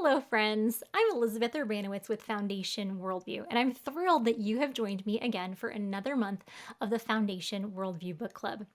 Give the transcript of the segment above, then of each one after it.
Hello, friends. I'm Elizabeth Urbanowitz with Foundation Worldview, and I'm thrilled that you have joined me again for another month of the Foundation Worldview Book Club.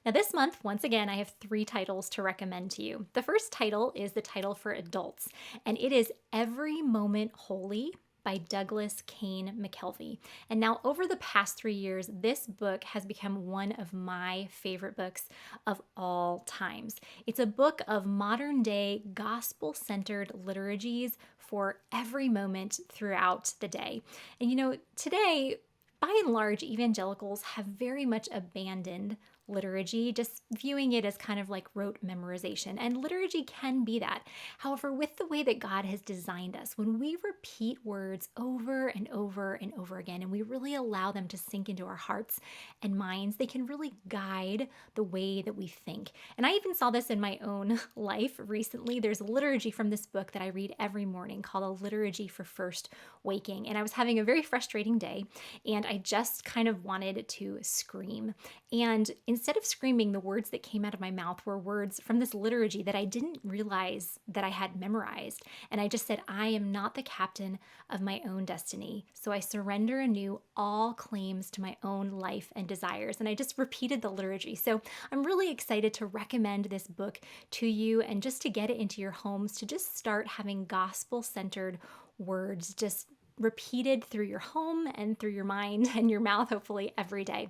Now, this month, once again, I have 3 titles to recommend to you. The first title is the title for adults, and it is Every Moment Holy by Douglas Cain Mckelvey. And now, over the past 3 years, this book has become one of my favorite books of all times. It's a book of modern day gospel centered liturgies for every moment throughout the day. And today, by and large, evangelicals have very much abandoned liturgy, just viewing it as kind of like rote memorization. And liturgy can be that. However, with the way that God has designed us, when we repeat words over and over and over again, and we really allow them to sink into our hearts and minds, they can really guide the way that we think. And I even saw this in my own life recently. There's a liturgy from this book that I read every morning called A Liturgy for First Waking. And I was having a very frustrating day, and I just kind of wanted to scream. And instead of screaming, the words that came out of my mouth were words from this liturgy that I didn't realize that I had memorized. And I just said, I am not the captain of my own destiny, so I surrender anew all claims to my own life and desires. And I just repeated the liturgy. So I'm really excited to recommend this book to you and just to get it into your homes, to just start having gospel-centered words just repeated through your home and through your mind and your mouth, hopefully every day.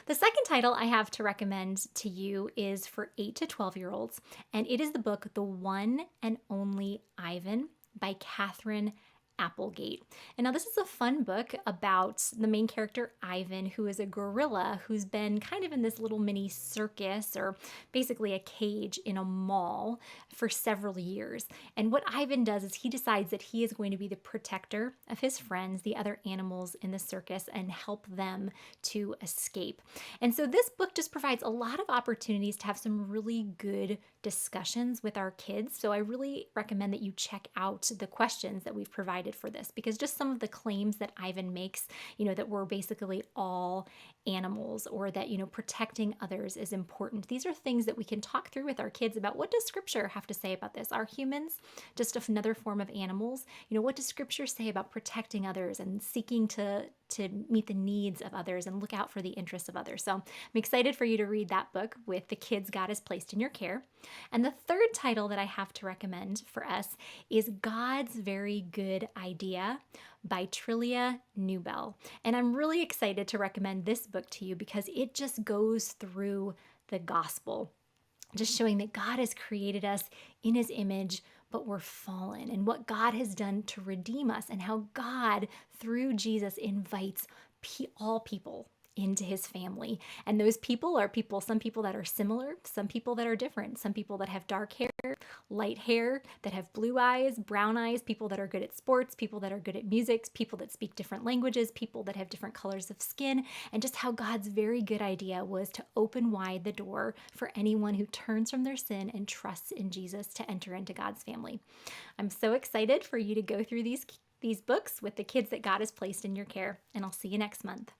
The second title I have to recommend to you is for 8 to 12-year-olds, and it is the book The One and Only Ivan by Katherine Applegate. And now this is a fun book about the main character Ivan, who is a gorilla who's been kind of in this little mini circus, or basically a cage in a mall, for several years. And what Ivan does is he decides that he is going to be the protector of his friends, the other animals in the circus, and help them to escape. And so this book just provides a lot of opportunities to have some really good discussions with our kids. So I really recommend that you check out the questions that we've provided for this, because just some of the claims that Ivan makes, that we're basically all animals, or that, protecting others is important. These are things that we can talk through with our kids about. What does Scripture have to say about this? Are humans just another form of animals? What does Scripture say about protecting others and seeking to meet the needs of others and look out for the interests of others? So I'm excited for you to read that book with the kids God has placed in your care. And the third title that I have to recommend for us is God's Very Good Idea by Trilia Nubel. And I'm really excited to recommend this book to you because it just goes through the gospel, just showing that God has created us in his image, but we're fallen, and what God has done to redeem us, and how God, through Jesus, invites all people into his family. And those people are some people that are similar, some people that are different, some people that have dark hair, light hair, that have blue eyes, brown eyes, people that are good at sports, people that are good at music, people that speak different languages, people that have different colors of skin, and just how God's very good idea was to open wide the door for anyone who turns from their sin and trusts in Jesus to enter into God's family. I'm so excited for you to go through these books with the kids that God has placed in your care, and I'll see you next month.